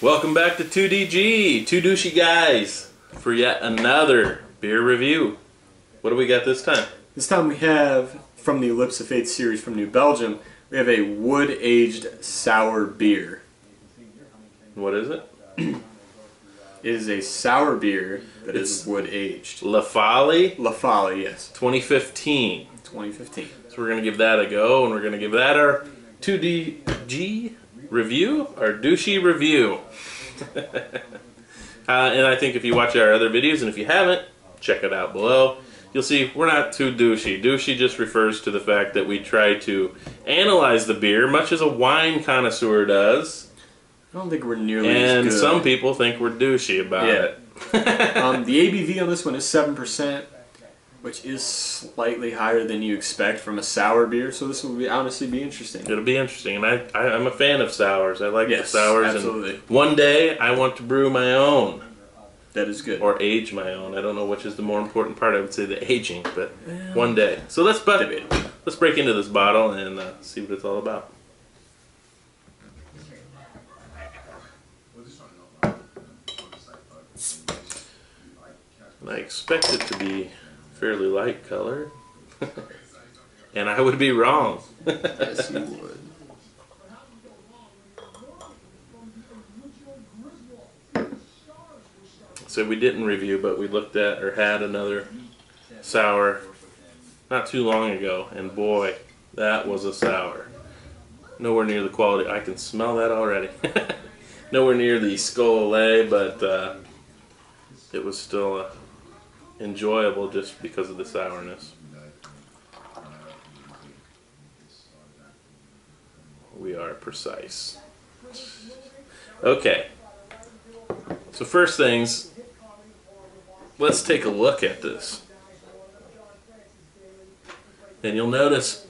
Welcome back to 2DGe, two douchey guys, for yet another beer review. What do we got this time? This time we have, from the Ellipse of Fate series from New Belgium, we have a wood-aged sour beer. What is it? It is a sour beer that is wood-aged. La Folie? La Folie, yes. 2015. 2015. So we're going to give that a go, and we're going to give that our 2DGe review, our douchey review. And I think if you watch our other videos, and if you haven't, check it out below. You'll see we're not too douchey. Douchey just refers to the fact that we try to analyze the beer, much as a wine connoisseur does. I don't think we're nearly as good. And some people think we're douchey about it. The ABV on this one is 7%, which is slightly higher than you expect from a sour beer, so this will honestly be interesting. It'll be interesting, and I'm a fan of sours. I like the sours. Absolutely. And one day I want to brew my own. That is good. Or age my own. I don't know which is the more important part. I would say the aging, but one day. So let's break into this bottle and see what it's all about. And I expect it to be fairly light colored. And I would be wrong. Yes, you would. So we didn't review, but we looked at or had another sour not too long ago, and boy, that was a sour. Nowhere near the quality. I can smell that already. Nowhere near the Scolet, but it was still enjoyable just because of the sourness. We are precise. Okay. So first things, let's take a look at this. And you'll notice,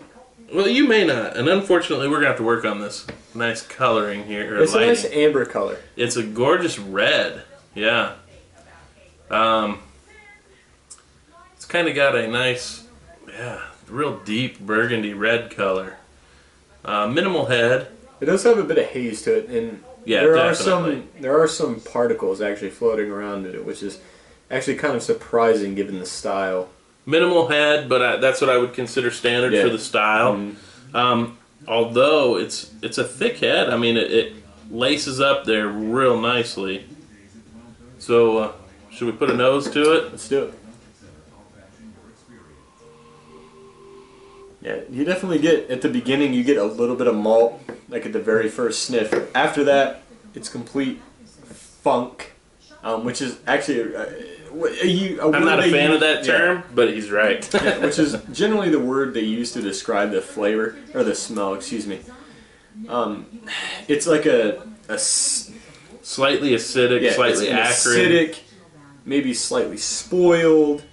well, you may not, and unfortunately we're going to have to work on this nice coloring here. It's lighting. A nice amber color. It's a gorgeous red, yeah. It's kind of got a nice, real deep burgundy red color. Minimal head. It does have a bit of haze to it, and there are some particles actually floating around in it, which is actually kind of surprising given the style. Minimal head, but that's what I would consider standard for the style. Mm-hmm. Although it's a thick head, I mean it laces up there real nicely. So should we put a nose to it? Let's do it. Yeah, you definitely get, at the beginning, you get a little bit of malt, like at the very first sniff. After that, it's complete funk, which is actually I'm not a fan of that term, but he's right. Yeah, which is generally the word they use to describe the flavor, or the smell, excuse me. It's like a slightly acidic, slightly acrid. Acidic, maybe slightly spoiled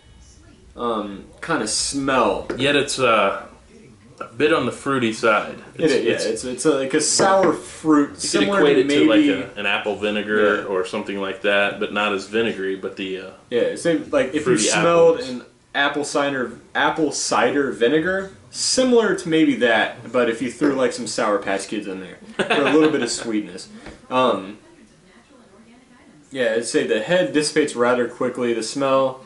kind of smell. Yet it's a bit on the fruity side. It's like a sour fruit. You could equate it to like an apple vinegar or something like that, but not as vinegary. But the same, like if you smelled an apple cider vinegar, similar to maybe that, but if you threw like some Sour Patch Kids in there for a little bit of sweetness. I'd say the head dissipates rather quickly. The smell,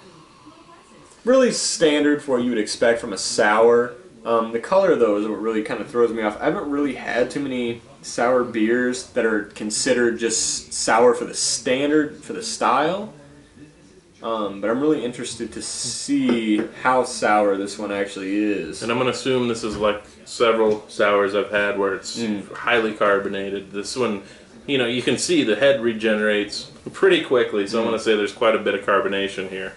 really standard for what you would expect from a sour. The color, though, is what really kind of throws me off. I haven't really had too many sour beers that are considered just sour for the style. But I'm really interested to see how sour this one actually is. And I'm going to assume this is like several sours I've had where it's highly carbonated. This one, you can see the head regenerates pretty quickly, so I'm going to say there's quite a bit of carbonation here.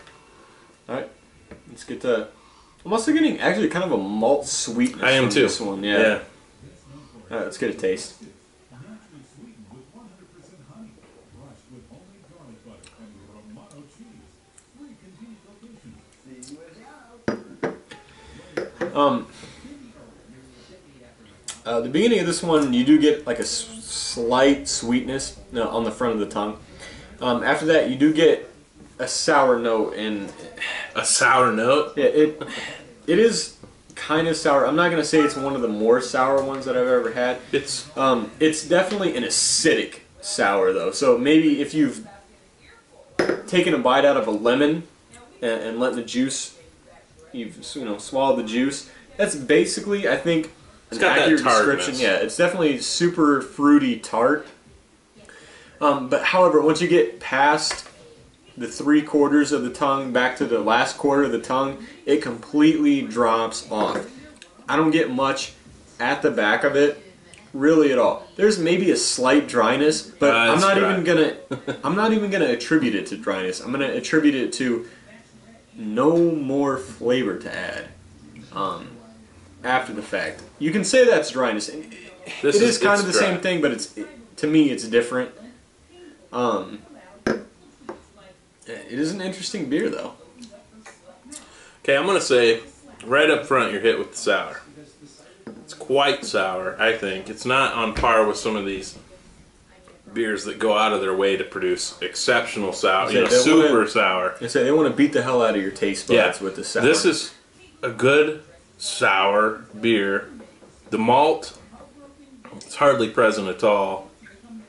Alright, let's get to... I'm also getting actually kind of a malt sweetness from this one. Yeah. Alright, let's get a taste. The beginning of this one, you do get like a slight sweetness on the front of the tongue. After that, you do get a sour note. A sour note? Yeah, it is kind of sour. I'm not going to say it's one of the more sour ones that I've ever had. It's definitely an acidic sour though. So maybe if you've taken a bite out of a lemon and letting the juice, you've swallowed the juice. That's basically, I think, an accurate description. Yeah, it's definitely super fruity tart. But however, once you get past the 3/4 of the tongue back to the last quarter of the tongue, it completely drops off. I don't get much at the back of it, really at all. There's maybe a slight dryness, but I'm not even gonna attribute it to dryness. I'm gonna attribute it to no more flavor to add after the fact. You can say that's dryness. It is kind of the same thing, but to me it's different. It is an interesting beer, though. Okay, I'm going to say, right up front, you're hit with the sour. It's quite sour, I think. It's not on par with some of these beers that go out of their way to produce exceptional sour, super sour. They want to beat the hell out of your taste buds with the sour. This is a good sour beer. The malt, it's hardly present at all.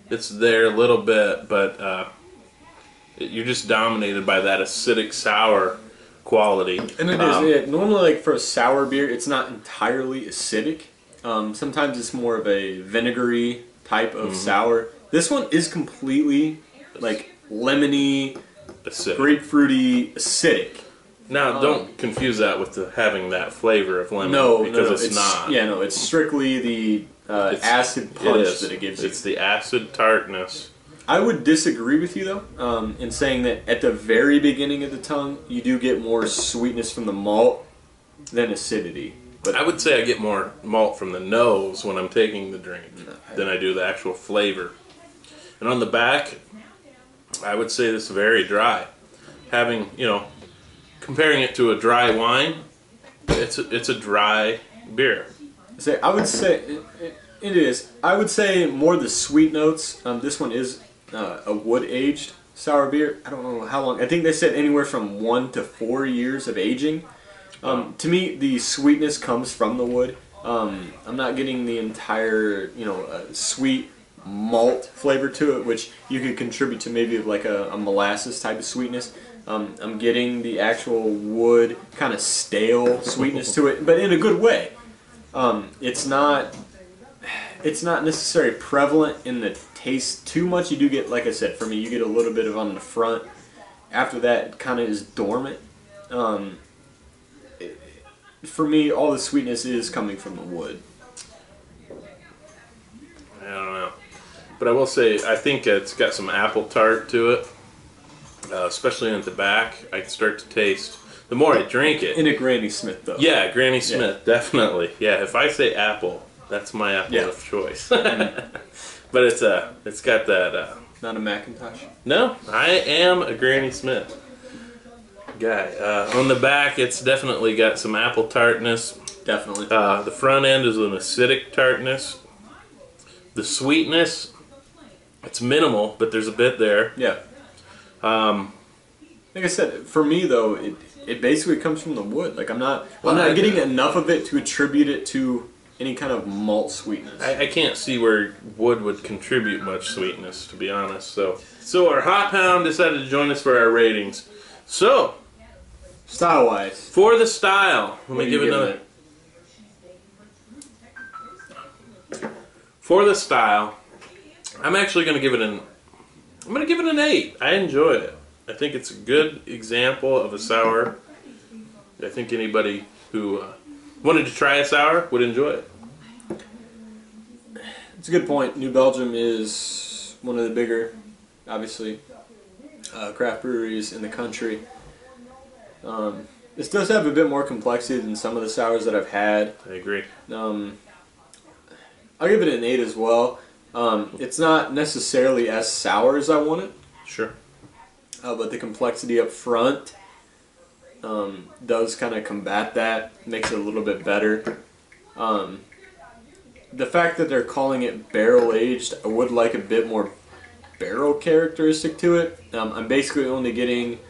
It's there a little bit, but you're just dominated by that acidic sour quality. And it is. Normally, like for a sour beer, it's not entirely acidic. Sometimes it's more of a vinegary type of sour. This one is completely like lemony, acidic. Grapefruity, acidic. Now, don't confuse that with having that flavor of lemon. Because it's not. Yeah, no, it's strictly the acid punch that it gives you. It's the acid tartness. I would disagree with you, though, in saying that at the very beginning of the tongue, you do get more sweetness from the malt than acidity. But I would say I get more malt from the nose when I'm taking the drink than I do the actual flavor. And on the back, I would say this is very dry. Having, comparing it to a dry wine, it's a dry beer. I would say it is. I would say more the sweet notes. This one is a wood-aged sour beer. I don't know how long. I think they said anywhere from 1 to 4 years of aging. To me, the sweetness comes from the wood. I'm not getting the entire, sweet malt flavor to it, which you could contribute to maybe like a molasses type of sweetness. I'm getting the actual wood kind of stale sweetness to it, but in a good way. It's not necessarily prevalent in the taste too much. You do get, like I said, for me, you get a little bit of on the front. After that, it kind of is dormant. For me, all the sweetness is coming from the wood. I don't know. But I will say, I think it's got some apple tart to it. Especially at the back, I can start to taste, the more I drink it. In a Granny Smith, though. Yeah, Granny Smith, definitely. Yeah, if I say apple, that's my apple of choice. But it's got that... Not a Macintosh? No, I am a Granny Smith guy. On the back, it's definitely got some apple tartness. Definitely. The front end is an acidic tartness. The sweetness, it's minimal, but there's a bit there. Yeah. Like I said, for me though, it basically comes from the wood. Like I'm not getting enough of it to attribute it to any kind of malt sweetness. I can't see where wood would contribute much sweetness, to be honest. So our Hop Hound decided to join us for our ratings. So, style-wise, for the style, let me give another. For the style, I'm actually going to give it an 8. I enjoyed it. I think it's a good example of a sour. I think anybody who wanted to try a sour would enjoy it. It's a good point. New Belgium is one of the bigger, obviously, craft breweries in the country. This does have a bit more complexity than some of the sours that I've had. I agree. I'll give it an 8 as well. It's not necessarily as sour as I want it. Sure. But the complexity up front does kind of combat that, makes it a little bit better. The fact that they're calling it barrel aged, I would like a bit more barrel characteristic to it. I'm basically only getting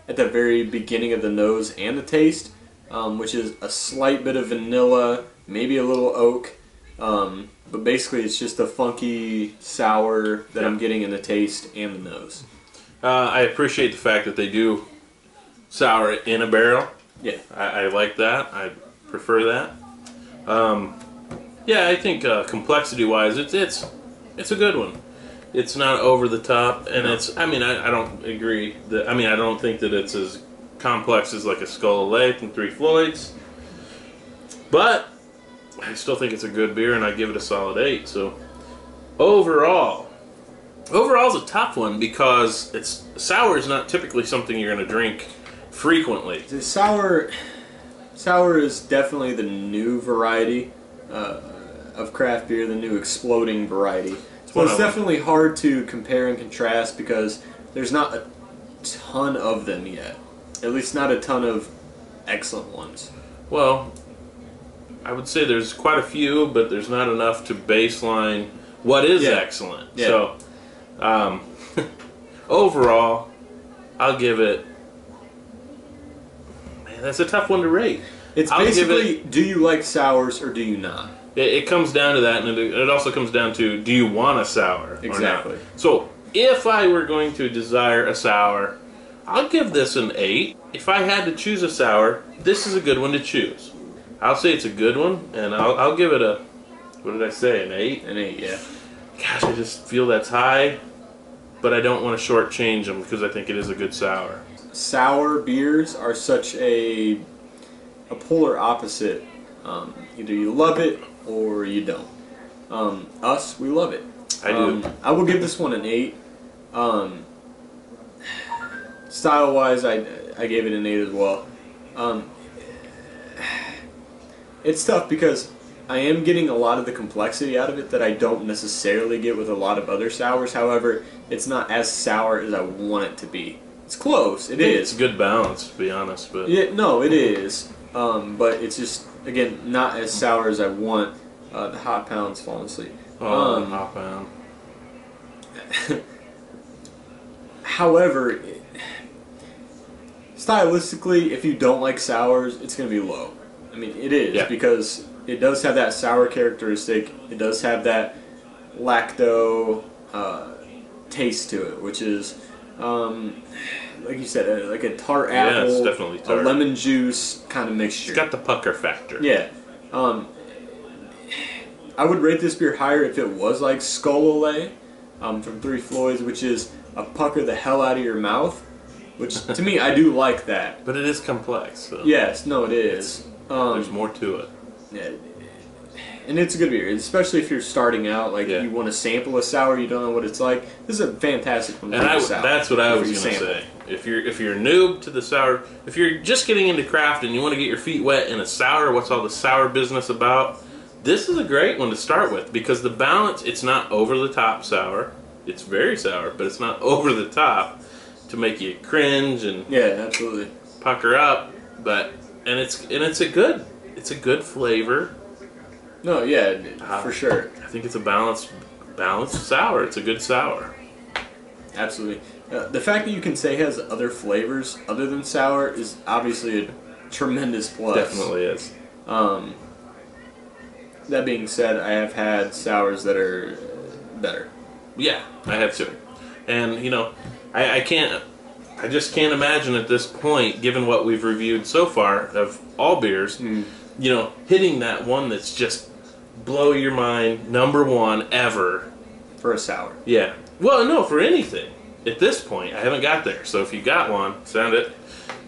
at the very beginning of the nose and the taste, which is a slight bit of vanilla, maybe a little oak, But basically, it's just a funky sour that I'm getting in the taste and the nose. I appreciate the fact that they do sour it in a barrel. Yeah. I like that. I prefer that. Yeah, I think complexity-wise, it's a good one. It's not over the top, and it's. I mean, I don't agree that. I mean, I don't think that it's as complex as like a Skull Lake and Three Floyds, but I still think it's a good beer, and I give it a solid 8. So overall's a tough one because sour is not typically something you're going to drink frequently. The sour is definitely the new variety of craft beer, the new exploding variety. So it's definitely hard to compare and contrast because there's not a ton of them yet. At least not a ton of excellent ones. Well, I would say there's quite a few, but there's not enough to baseline what is excellent. Yeah. So, overall, I'll give it. Man, that's a tough one to rate. It's basically, do you like sours or do you not? It comes down to that, and it also comes down to, do you want a sour Exactly. or not? So, if I were going to desire a sour, I'll give this an 8. If I had to choose a sour, this is a good one to choose. I'll say it's a good one, and I'll give it a, what did I say, an 8? An 8, yeah. Gosh, I just feel that's high, but I don't want to shortchange them because I think it is a good sour. Sour beers are such a polar opposite. Either you love it or you don't. Us, we love it. I do. I will give this one an 8. Style-wise, I gave it an 8 as well. It's tough because I am getting a lot of the complexity out of it that I don't necessarily get with a lot of other sours. However, it's not as sour as I want it to be. It's close. It is. It's a good balance, to be honest. But yeah, no, it is. But it's just, again, not as sour as I want. The hot pound's falling asleep. Oh, hot pound. However, stylistically, if you don't like sours, it's going to be low. I mean, it is because it does have that sour characteristic. It does have that lacto taste to it, which is, like you said, like a tart apple, it's definitely tart. A lemon juice kind of mixture. It's got the pucker factor. Yeah. I would rate this beer higher if it was like Skull Lake from Three Floyds, which is a pucker the hell out of your mouth. Which, to me, I do like that. But it is complex. So yes, no, it is. There's more to it. Yeah, and it's a good beer, especially if you're starting out. Like you want to sample a sour, you don't know what it's like. This is a fantastic one. And that's what I was going to say. If you're noob to the sour, if you're just getting into craft and you want to get your feet wet in a sour, what's all the sour business about? This is a great one to start with because the balance. It's not over the top sour. It's very sour, but it's not over the top to make you cringe and absolutely pucker up. But it's a good flavor. No, for sure. I think it's a balanced sour. It's a good sour. Absolutely. The fact that you can say it has other flavors other than sour is obviously a tremendous plus. Definitely is. That being said, I have had sours that are better. Yeah, I have too. And I just can't imagine at this point, given what we've reviewed so far of all beers, hitting that one that's just blow your mind, #1 ever. For a sour. Yeah. Well, no, for anything. At this point, I haven't got there. So if you got one, send it.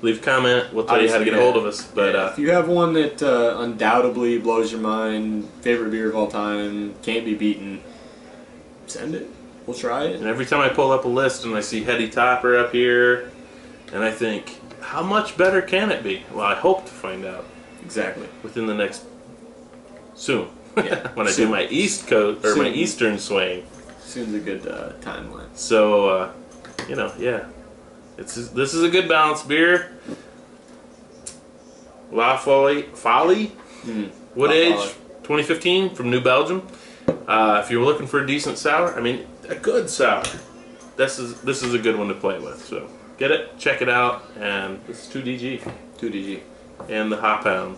Leave a comment. We'll tell you how to get a hold of us. But if you have one that undoubtedly blows your mind, favorite beer of all time, can't be beaten, send it. We'll try it. And every time I pull up a list and I see Heady Topper up here, and I think, how much better can it be? Well, I hope to find out. Exactly. Within the next soon. Yeah. When I do my East Coast or my Eastern swing. Soon's a good timeline. So, this is a good balanced beer. La Folie, Wood Age, 2015 from New Belgium. If you're looking for a decent sour, I mean a good sour, this is a good one to play with. So get it, check it out, and this is 2DGe. 2DGe. And the Hop Pound.